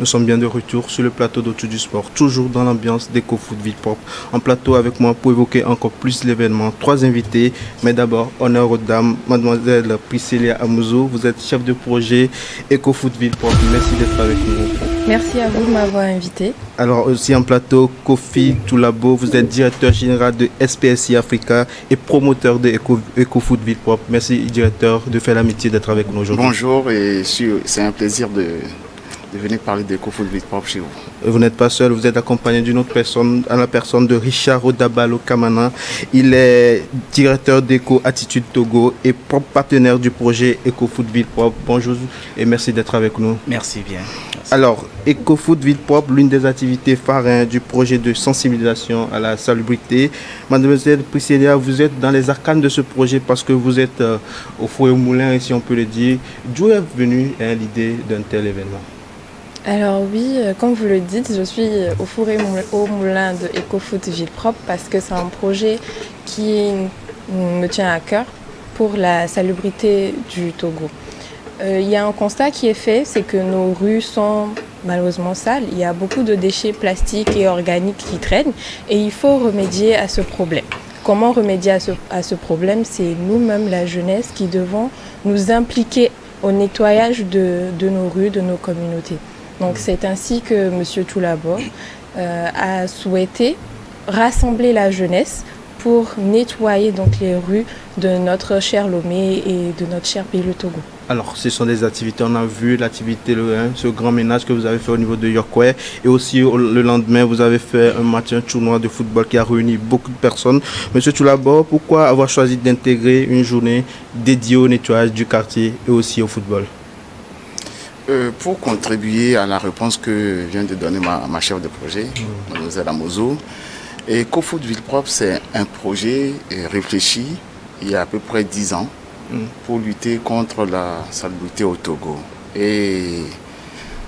Nous sommes bien de retour sur le plateau d'Autour du Sport, toujours dans l'ambiance d'EcoFoot Ville Propre. En plateau avec moi pour évoquer encore plus l'événement. 3 invités, mais d'abord, honneur aux dames. Mademoiselle Priscilla Amouzou, vous êtes chef de projet EcoFoot Ville Propre. Merci d'être avec nous. Merci à vous de m'avoir invité. Alors aussi en plateau, Kofi Toulabo, vous êtes directeur général de SPSI Africa et promoteur de EcoFoot Ville Propre. Merci directeur de faire l'amitié d'être avec nous aujourd'hui. Bonjour et c'est un plaisir de venir parler d'EcoFoot Ville Propre chez vous. Vous n'êtes pas seul, vous êtes accompagné d'une autre personne, à la personne de Richard Odabalo Kamana. Il est directeur d'Eco Attitude Togo et propre partenaire du projet EcoFoot Ville Propre. Bonjour et merci d'être avec nous. Merci bien. Merci. Alors, EcoFoot Ville Propre, l'une des activités phares du projet de sensibilisation à la salubrité. Mademoiselle Priscilla, vous êtes dans les arcanes de ce projet parce que vous êtes au four et au moulin, si on peut le dire. D'où est venue l'idée d'un tel événement? Alors oui, comme vous le dites, je suis au four et au moulin de EcoFoot Ville Propre parce que c'est un projet qui me tient à cœur pour la salubrité du Togo. Il y a un constat qui est fait, c'est que nos rues sont malheureusement sales. Il y a beaucoup de déchets plastiques et organiques qui traînent et il faut remédier à ce problème. Comment remédier à ce problème? C'est nous-mêmes, la jeunesse, qui devons nous impliquer au nettoyage de nos rues, de nos communautés. Donc c'est ainsi que M. Toulabo a souhaité rassembler la jeunesse pour nettoyer donc les rues de notre cher Lomé et de notre cher pays le Togo. Alors, ce sont des activités, on a vu l'activité, ce grand ménage que vous avez fait au niveau de Yorkway. Et aussi, le lendemain, vous avez fait un tournoi de football qui a réuni beaucoup de personnes. Monsieur Toulabo, pourquoi avoir choisi d'intégrer une journée dédiée au nettoyage du quartier et aussi au football? Pour contribuer à la réponse que vient de donner ma chef de projet, Mademoiselle Amouzou, EcoFoot Ville Propre, c'est un projet réfléchi il y a à peu près 10 ans pour lutter contre la salubrité au Togo. Et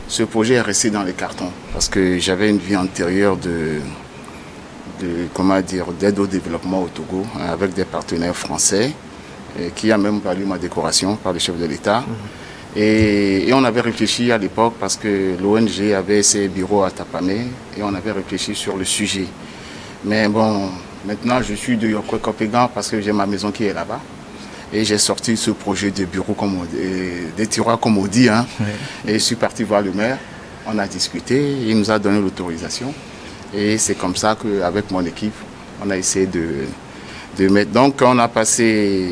ce projet est resté dans les cartons parce que j'avais une vie antérieure d'aide au développement au Togo avec des partenaires français qui a même valu ma décoration par le chef de l'État. Et on avait réfléchi à l'époque parce que l'ONG avait ses bureaux à Tapamé et on avait réfléchi sur le sujet. Mais bon, maintenant je suis de Yokwe-Kopégan parce que j'ai ma maison qui est là-bas. Et j'ai sorti ce projet de bureau, des tiroirs comme on dit. Oui. Et je suis parti voir le maire, on a discuté, il nous a donné l'autorisation. Et c'est comme ça qu'avec mon équipe, on a essayé de mettre. Donc on a passé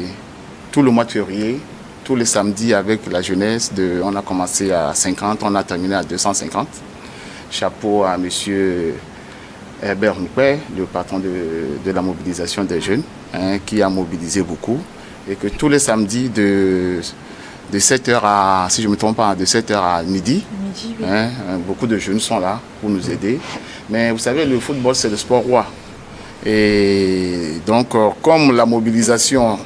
tout le mois de février, tous les samedis avec la jeunesse, on a commencé à 50, on a terminé à 250. Chapeau à M. Herbert Mouquet, le patron de la mobilisation des jeunes, qui a mobilisé beaucoup. Et que tous les samedis de 7h à, si je ne me trompe pas, de 7h à midi, oui. Beaucoup de jeunes sont là pour nous aider. Mais vous savez, le football, c'est le sport roi. Et donc, comme la mobilisation,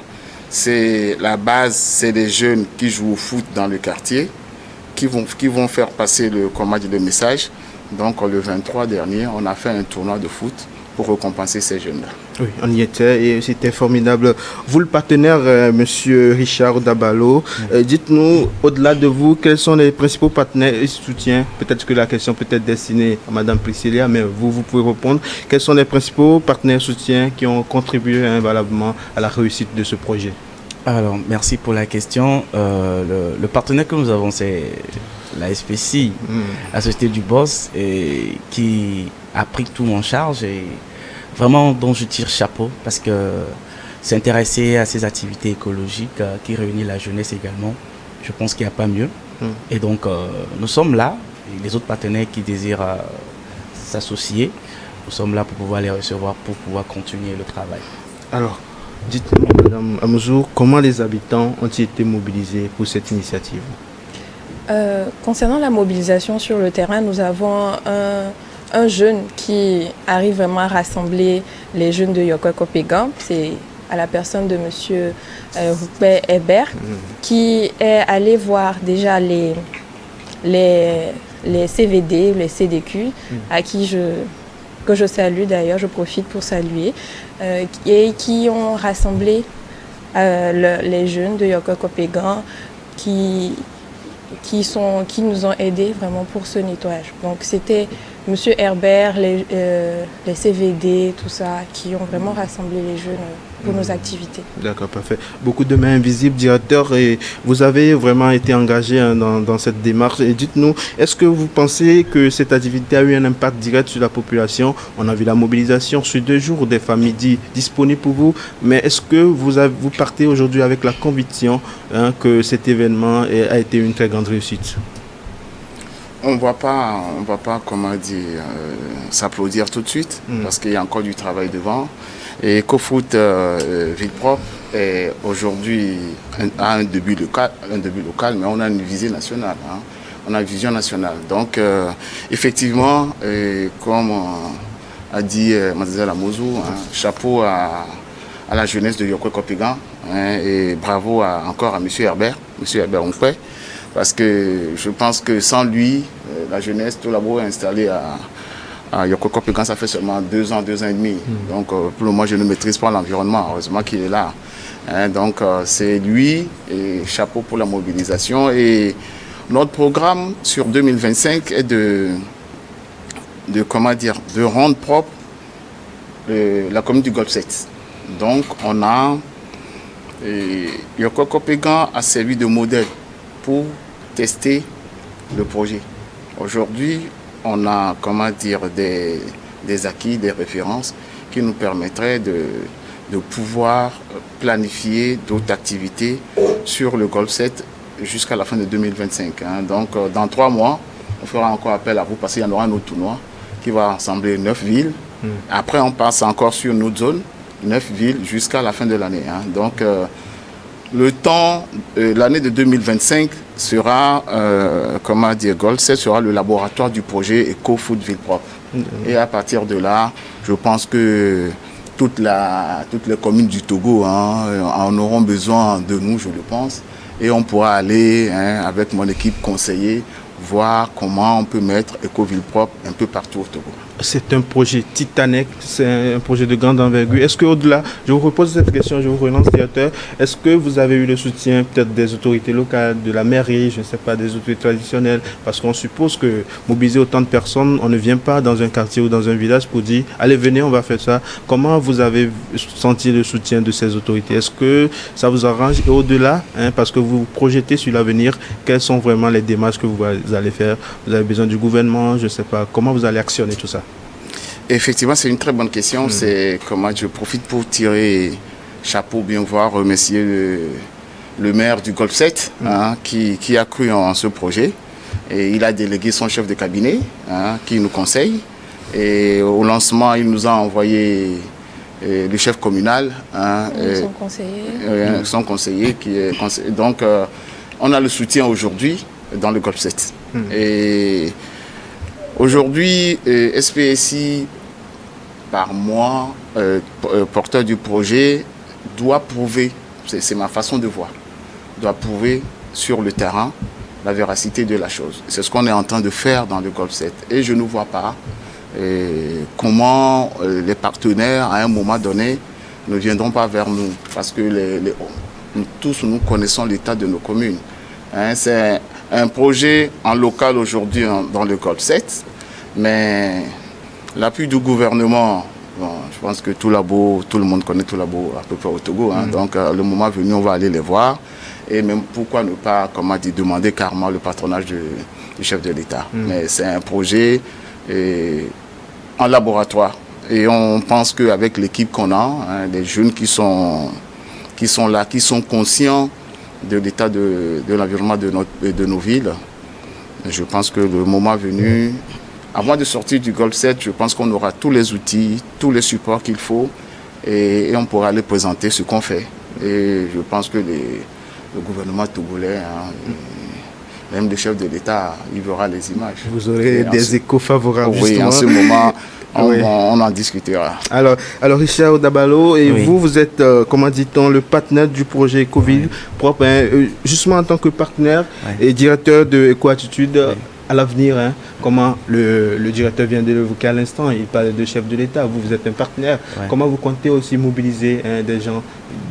c'est la base, c'est les jeunes qui jouent au foot dans le quartier, qui vont faire passer le message. Donc le 23 dernier, on a fait un tournoi de foot pour récompenser ces jeunes-là. Oui, on y était et c'était formidable. Vous, le partenaire, Monsieur Richard Dabalo, dites-nous, au-delà de vous, quels sont les principaux partenaires et soutiens? Peut-être que la question peut être destinée à Madame Priscilla, mais vous pouvez répondre. Quels sont les principaux partenaires soutiens qui ont contribué valablement à la réussite de ce projet? Alors, merci pour la question. Le partenaire que nous avons, c'est la SPCI, la Société du Boss, et qui a pris tout en charge et vraiment dont je tire chapeau parce que s'intéresser à ces activités écologiques qui réunissent la jeunesse également, je pense qu'il n'y a pas mieux. Et donc, nous sommes là, et les autres partenaires qui désirent s'associer, nous sommes là pour pouvoir les recevoir, pour pouvoir continuer le travail. Alors, dites-moi, Madame Amouzou, comment les habitants ont-ils été mobilisés pour cette initiative? Concernant la mobilisation sur le terrain, nous avons un jeune qui arrive vraiment à rassembler les jeunes de Yokwe-Kopégan. C'est à la personne de M. Rupert Hébert, qui est allé voir déjà les CVD, les CDQ, à qui que je salue d'ailleurs, je profite pour saluer, et qui ont rassemblé les jeunes de Yokwe-Kopégan qui qui nous ont aidés vraiment pour ce nettoyage. Donc c'était Monsieur Herbert, les CVD, tout ça, qui ont vraiment rassemblé les jeunes pour nos activités. D'accord, parfait. Beaucoup de mains invisibles, directeur, et vous avez vraiment été engagé dans cette démarche. Et dites-nous, est-ce que vous pensez que cette activité a eu un impact direct sur la population? On a vu la mobilisation sur 2 jours des familles disponibles pour vous, mais est-ce que vous partez aujourd'hui avec la conviction que cet événement a été une très grande réussite? On ne va pas, comment dire, s'applaudir tout de suite, parce qu'il y a encore du travail devant. Et EcoFoot Ville Propre est aujourd'hui a un début local, mais on a une visée nationale. On a une vision nationale. Donc, effectivement, comme a dit Mlle Amozou, chapeau à la jeunesse de Yoko Kopegan, et bravo encore à M. Herbert Onkwe, parce que je pense que sans lui, la jeunesse, tout là-bas est installée à Yoko Kopegan, ça fait seulement 2 ans, 2 ans et demi. Donc, pour le moment, je ne maîtrise pas l'environnement. Heureusement qu'il est là. Donc, c'est lui, et chapeau pour la mobilisation. Et notre programme sur 2025 est de rendre propre la commune du Golfe 7. Donc, Yoko Kopegan a servi de modèle pour tester le projet. Aujourd'hui, on a des acquis, des références qui nous permettraient de pouvoir planifier d'autres activités sur le Golfe 7 jusqu'à la fin de 2025. Donc, dans 3 mois, on fera encore appel à vous parce qu'il y en aura un autre tournoi qui va rassembler 9 villes. Après, on passe encore sur une autre zone, 9 villes jusqu'à la fin de l'année. Donc, l'année de 2025 sera, Golfe 7 sera le laboratoire du projet EcoFoot Ville Propre. Et à partir de là, je pense que toutes les communes du Togo en auront besoin de nous, je le pense. Et on pourra aller, avec mon équipe conseiller, voir comment on peut mettre EcoVille Propre un peu partout au Togo. C'est un projet titanique, c'est un projet de grande envergure. Est-ce qu'au-delà, je vous repose cette question, je vous relance, directeur, est-ce que vous avez eu le soutien peut-être des autorités locales, de la mairie, je ne sais pas, des autorités traditionnelles? Parce qu'on suppose que mobiliser autant de personnes, on ne vient pas dans un quartier ou dans un village pour dire « Allez, venez, on va faire ça ». Comment vous avez senti le soutien de ces autorités? Est-ce que ça vous arrange? Et au-delà, parce que vous projetez sur l'avenir, quelles sont vraiment les démarches que vous allez faire? Vous avez besoin du gouvernement, je ne sais pas, comment vous allez actionner tout ça? Effectivement, c'est une très bonne question. C'est comment je profite pour tirer chapeau, bien voir, remercier le maire du Golfe 7 qui a cru en ce projet. Et il a délégué son chef de cabinet qui nous conseille. Et au lancement, il nous a envoyé le chef communal. Son conseiller qui est conseiller. Donc, on a le soutien aujourd'hui dans le Golfe 7. Et aujourd'hui, SPSI, par moi, porteur du projet, doit prouver, c'est ma façon de voir, doit prouver sur le terrain la véracité de la chose. C'est ce qu'on est en train de faire dans le Golfe 7. Et je ne vois pas comment les partenaires, à un moment donné, ne viendront pas vers nous. Parce que nous tous, nous connaissons l'état de nos communes. C'est un projet en local aujourd'hui dans le Golfe 7, mais l'appui du gouvernement, je pense que tout le monde connaît tout Labo à peu près au Togo. Donc, le moment venu, on va aller les voir. Et même pourquoi ne pas, demander carrément le patronage du chef de l'État. Mais c'est un projet en laboratoire. Et on pense qu'avec l'équipe qu'on a, les jeunes qui sont là, qui sont conscients de l'état de l'environnement de nos villes, je pense que le moment venu, avant de sortir du Golfe 7, je pense qu'on aura tous les outils, tous les supports qu'il faut et on pourra aller présenter ce qu'on fait. Et je pense que le gouvernement togolais, même le chef de l'État, il verra les images. Vous aurez des échos favorables. Oui, justement. en ce moment, on en discutera. Alors Richard Dabalo, et vous êtes, comment dit-on, le partenaire du projet EcoVille Propre, justement en tant que partenaire et directeur de EcoAttitude. À l'avenir, comment le directeur vient de l'évoquer à l'instant, il parlait de chef de l'État, vous êtes un partenaire. Comment vous comptez aussi mobiliser des gens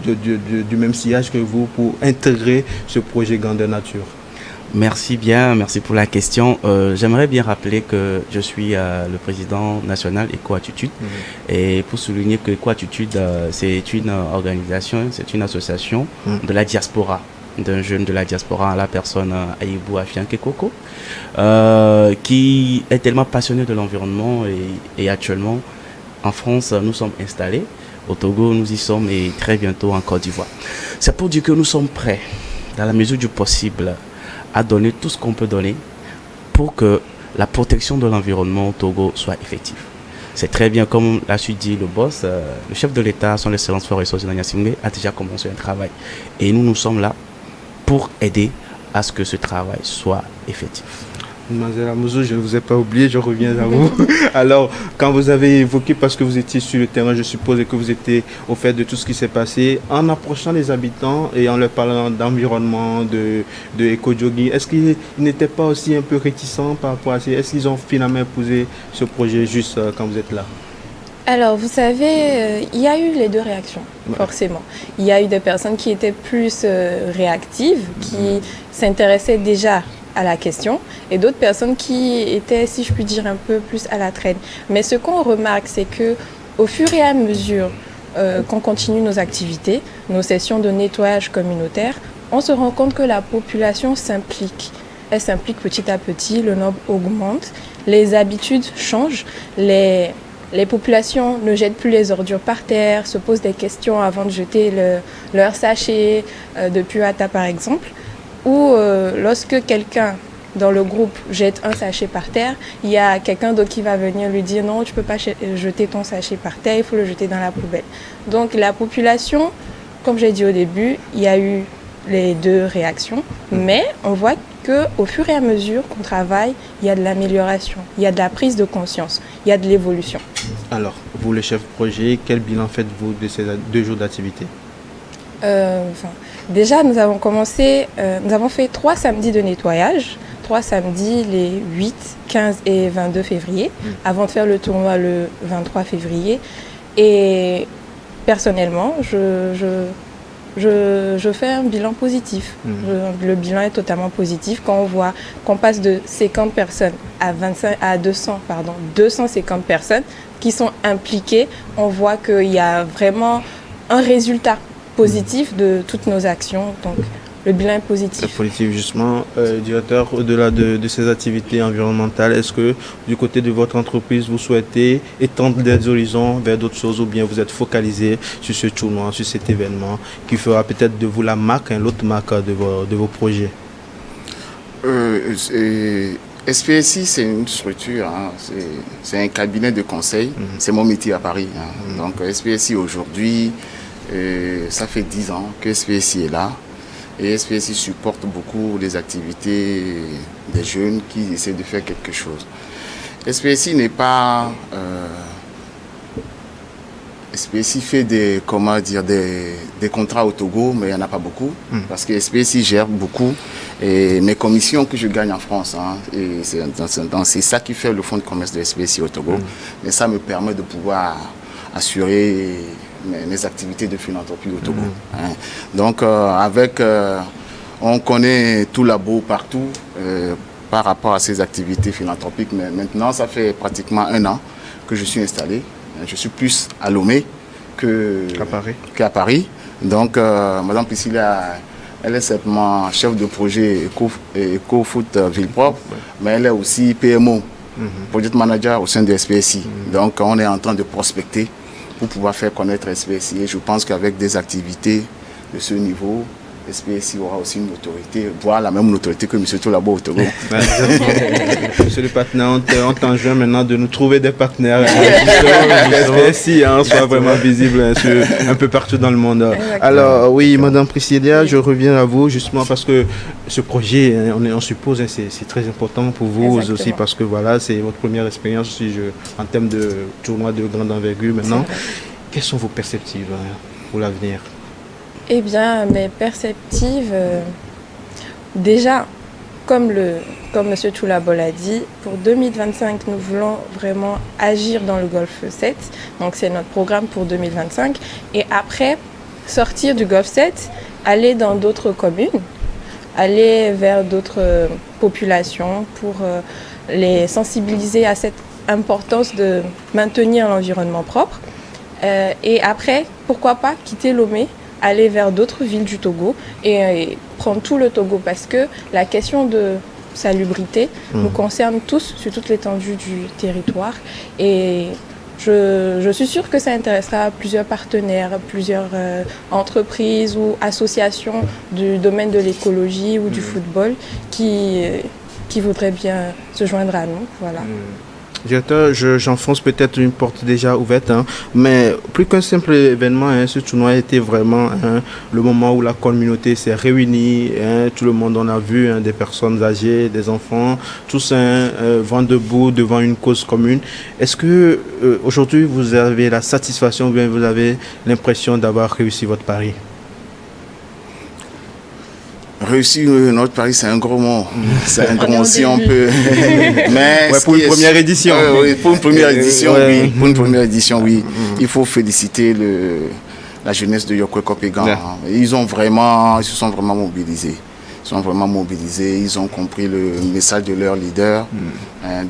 du même sillage que vous pour intégrer ce projet grandeur nature? Merci pour la question. J'aimerais bien rappeler que je suis le président national Eco-Attitude. Et pour souligner que Eco-Attitude, c'est une organisation, c'est une association de la diaspora, d'un jeune de la diaspora à la personne Aïbou Afianke Koko, qui est tellement passionné de l'environnement et actuellement, en France, nous sommes installés. Au Togo, nous y sommes et très bientôt en Côte d'Ivoire. C'est pour dire que nous sommes prêts, dans la mesure du possible, à donner tout ce qu'on peut donner pour que la protection de l'environnement au Togo soit effective. C'est très bien, comme l'a su dit le boss, le chef de l'État, son Excellence Faure Sozina Gnassingbé, a déjà commencé un travail. Et nous sommes là pour aider à ce que ce travail soit effectif. Mademoiselle Amouzou, je ne vous ai pas oublié, je reviens à vous. Alors, quand vous avez évoqué, parce que vous étiez sur le terrain, je suppose que vous étiez au fait de tout ce qui s'est passé, en approchant les habitants et en leur parlant d'environnement, de éco-jogging, est-ce qu'ils n'étaient pas aussi un peu réticents par rapport à ça? Est-ce qu'ils ont finalement épousé ce projet juste quand vous êtes là? Alors, vous savez, il y a eu les deux réactions, forcément. Il y a eu des personnes qui étaient plus réactives, qui s'intéressaient déjà à la question, et d'autres personnes qui étaient, si je puis dire, un peu plus à la traîne. Mais ce qu'on remarque, c'est que au fur et à mesure qu'on continue nos activités, nos sessions de nettoyage communautaire, on se rend compte que la population s'implique. Elle s'implique petit à petit, le nombre augmente, les habitudes changent, les populations ne jettent plus les ordures par terre, se posent des questions avant de jeter leur sachet de puata par exemple. Ou lorsque quelqu'un dans le groupe jette un sachet par terre, il y a quelqu'un d'autre qui va venir lui dire non, tu ne peux pas jeter ton sachet par terre, il faut le jeter dans la poubelle. Donc la population, comme j'ai dit au début, il y a eu les deux réactions, mais on voit qu'au fur et à mesure qu'on travaille, il y a de l'amélioration, il y a de la prise de conscience, il y a de l'évolution. Alors, vous le chef de projet, quel bilan faites-vous de ces 2 jours d'activité? Déjà, nous avons fait 3 samedis de nettoyage, 3 samedis les 8, 15 et 22 février, avant de faire le tournoi le 23 février. Et personnellement, je fais un bilan positif. Le bilan est totalement positif. Quand on voit qu'on passe de 50 personnes à 250 personnes qui sont impliquées, on voit qu'il y a vraiment un résultat positif de toutes nos actions. Donc, le bilan est positif. Positif, justement. Directeur, au-delà de ces activités environnementales, est-ce que du côté de votre entreprise, vous souhaitez étendre des horizons vers d'autres choses ou bien vous êtes focalisé sur ce tournoi, sur cet événement qui fera peut-être de vous la marque, l'autre marque de vos projets? SPSI, c'est une structure, c'est un cabinet de conseil. C'est mon métier à Paris. Donc SPSI aujourd'hui, ça fait 10 ans que SPSI est là. Et SPSI supporte beaucoup les activités des jeunes qui essaient de faire quelque chose. SPSI n'est pas... SPSI fait des contrats au Togo, mais il n'y en a pas beaucoup. Parce que SPSI gère beaucoup et mes commissions que je gagne en France. Et c'est ça qui fait le fonds de commerce de SPSI au Togo. Mais ça me permet de pouvoir assurer mes activités de philanthropie au Togo. Donc on connaît tout Labo partout par rapport à ces activités philanthropiques, mais maintenant ça fait pratiquement 1 an que je suis installé. Je suis plus à Lomé qu'à Paris. Donc Madame Priscilla, elle est simplement chef de projet Eco-Foot Ville Propre, mais elle est aussi PMO, Project Manager au sein de SPSI. Donc on est en train de prospecter pour pouvoir faire connaître SPSI. Et je pense qu'avec des activités de ce niveau, SPSI aura aussi une autorité, voire la même autorité que M. Toulabo au Togo. Monsieur le partenaire, on t'enjoint maintenant de nous trouver des partenaires. SPSI soit vraiment visible un peu partout dans le monde. Exactement. Alors oui, Madame Priscilla, je reviens à vous justement parce que ce projet, on suppose, c'est très important pour vous aussi parce que voilà, c'est votre première expérience aussi en termes de tournoi de grande envergure maintenant. Quelles sont vos perspectives pour l'avenir? Eh bien, mes perspectives, déjà, comme M. Toulabo l'a dit, pour 2025, nous voulons vraiment agir dans le Golfe 7. Donc, c'est notre programme pour 2025. Et après, sortir du Golfe 7, aller dans d'autres communes, aller vers d'autres populations pour les sensibiliser à cette importance de maintenir l'environnement propre. Et après, pourquoi pas quitter Lomé, aller vers d'autres villes du Togo et prendre tout le Togo, parce que la question de salubrité nous concerne tous sur toute l'étendue du territoire. Et je suis sûre que ça intéressera plusieurs partenaires, plusieurs entreprises ou associations du domaine de l'écologie ou du football qui voudraient bien se joindre à nous. Voilà. Directeur, j'enfonce peut-être une porte déjà ouverte, mais plus qu'un simple événement, ce tournoi a été vraiment le moment où la communauté s'est réunie, tout le monde en a vu, des personnes âgées, des enfants, tous vont debout devant une cause commune. Est-ce que aujourd'hui vous avez la satisfaction ou bien vous avez l'impression d'avoir réussi votre pari? Réussir notre pari, c'est un gros mot. C'est un gros mot si on peut. Mais pour une première édition. Oui, pour une première édition, oui. Pour une première édition, oui. Il faut féliciter la jeunesse de Yokwe Kopégan. Ils se sont vraiment mobilisés. Ils ont compris le message de leur leader,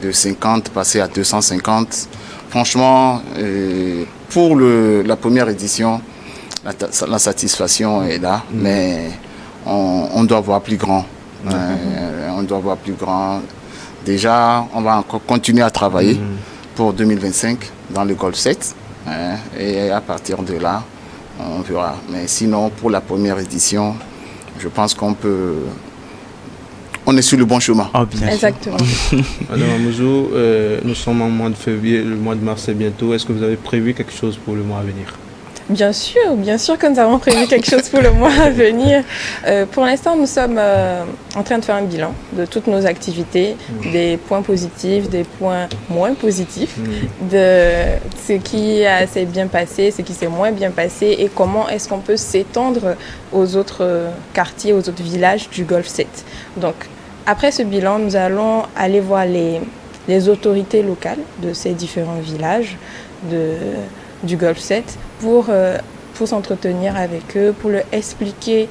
de 50 passer à 250. Franchement, pour la première édition, la satisfaction est là, mais on doit voir plus grand. On doit voir plus grand. Déjà, on va encore continuer à travailler pour 2025 dans le Golf 7. Et à partir de là, on verra. Mais sinon, pour la première édition, je pense qu'on est sur le bon chemin. Oh, bien Exactement. Madame Amouzou, nous sommes en mois de février, le mois de mars est bientôt. Est-ce que vous avez prévu quelque chose pour le mois à venir? Bien sûr que nous avons prévu quelque chose pour le mois à venir. Pour l'instant, nous sommes en train de faire un bilan de toutes nos activités, des points positifs, des points moins positifs, de ce qui s'est bien passé, ce qui s'est moins bien passé et comment est-ce qu'on peut s'étendre aux autres quartiers, aux autres villages du Golfe 7. Donc, après ce bilan, nous allons aller voir les autorités locales de ces différents villages du Golfe 7 pour s'entretenir avec eux, pour leur expliquer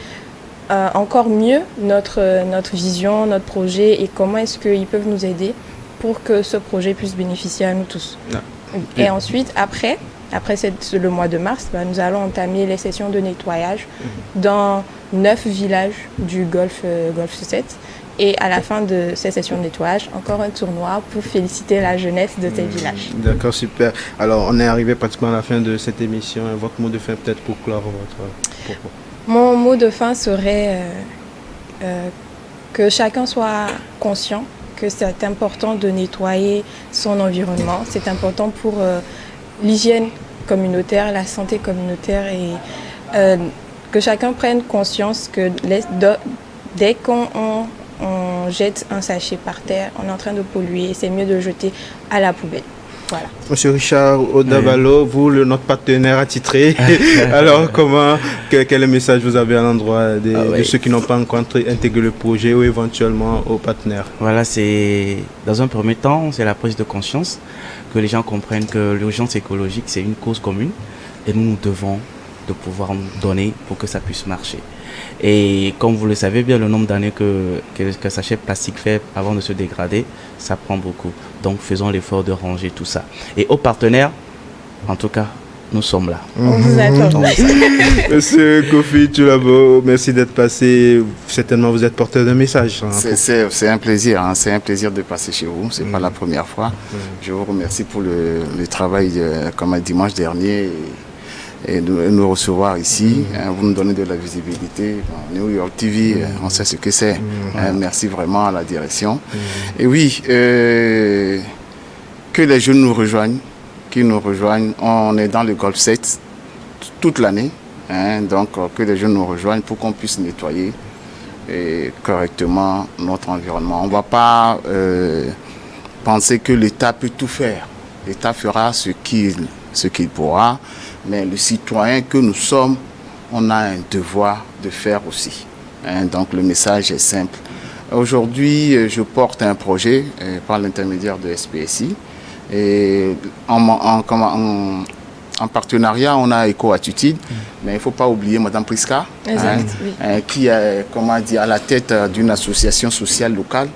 encore mieux notre vision, notre projet et comment est-ce qu'ils peuvent nous aider pour que ce projet puisse bénéficier à nous tous. Et ensuite, après le mois de mars, nous allons entamer les sessions de nettoyage dans 9 villages du Golfe 7. Et à la fin de ces sessions de nettoyage, encore un tournoi pour féliciter la jeunesse de ces villages. D'accord, super. Alors, on est arrivé pratiquement à la fin de cette émission. Votre mot de fin peut-être pour clore votre propos. Mon mot de fin serait que chacun soit conscient que c'est important de nettoyer son environnement. C'est important pour l'hygiène communautaire, la santé communautaire et que chacun prenne conscience que dès qu'on jette un sachet par terre, on est en train de polluer et c'est mieux de le jeter à la poubelle. Voilà. Monsieur Richard Odabalo, vous, notre partenaire attitré, alors quel est le message vous avez à l'endroit de ceux qui n'ont pas encore intégré le projet ou éventuellement aux partenaires? Voilà, c'est dans un premier temps, c'est la prise de conscience, que les gens comprennent que l'urgence écologique, c'est une cause commune et nous devons de pouvoir nous donner pour que ça puisse marcher. Et comme vous le savez bien, le nombre d'années que sachet plastique fait avant de se dégrader, ça prend beaucoup. Donc faisons l'effort de ranger tout ça. Et aux partenaires, en tout cas, nous sommes là. On vous attend. Monsieur Kofi Tulabo, merci d'être passé. Certainement, vous êtes porteur d'un message. C'est un plaisir. C'est un plaisir de passer chez vous. Ce n'est pas la première fois. Je vous remercie pour le travail comme dimanche dernier. Et de nous recevoir ici, vous nous donnez de la visibilité. New York TV, on sait ce que c'est. Merci vraiment à la direction. Et oui, que les jeunes nous rejoignent, qu'ils nous rejoignent. On est dans le Golfe 7 toute l'année, donc que les jeunes nous rejoignent pour qu'on puisse nettoyer correctement notre environnement. On ne va pas penser que l'État peut tout faire. L'État fera ce qu'il pourra. Mais le citoyen que nous sommes, on a un devoir de faire aussi. Donc le message est simple. Aujourd'hui, je porte un projet par l'intermédiaire de SPSI. Et en partenariat, on a EcoAttitude, mais il ne faut pas oublier Madame Priska, Exact, oui. qui est à la tête d'une association sociale locale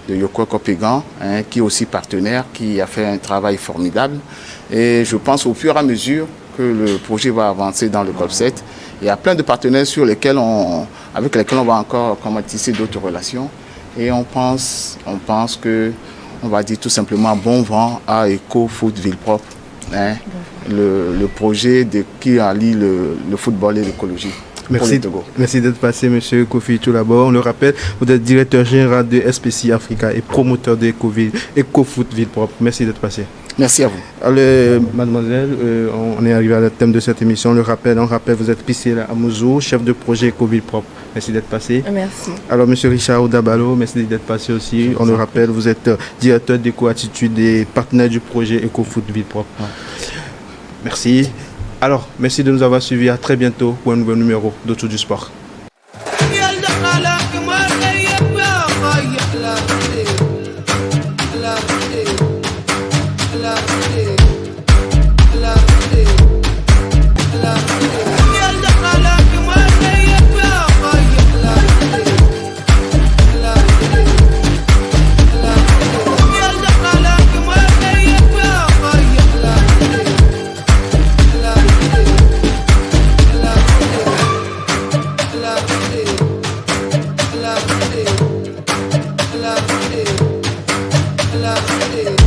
de Yoko-Kopégan, qui est aussi partenaire, qui a fait un travail formidable. Et je pense au fur et à mesure que le projet va avancer dans le COP7, il y a plein de partenaires avec lesquels on va encore tisser d'autres relations. Et on pense que, on va dire tout simplement bon vent à Eco-Foot Ville Propre, le projet qui allie le football et l'écologie. Merci d'être passé, M. Kofi Toulabo. On le rappelle, vous êtes directeur général de SPC Africa et promoteur de Eco-Foot Ville Propre. Merci d'être passé. Merci à vous. Alors, mademoiselle, on est arrivé à la thème de cette émission. On rappelle, vous êtes Priscilla Amouzou, chef de projet Eco-Ville Propre. Merci d'être passé. Merci. Alors, M. Richard Dabalo, merci d'être passé aussi. On le rappelle, vous êtes directeur d'Eco-Attitude et partenaire du projet Eco-Foot Ville Propre. Merci. Alors, merci de nous avoir suivis. À très bientôt pour un nouveau numéro d'Autour du Sport. La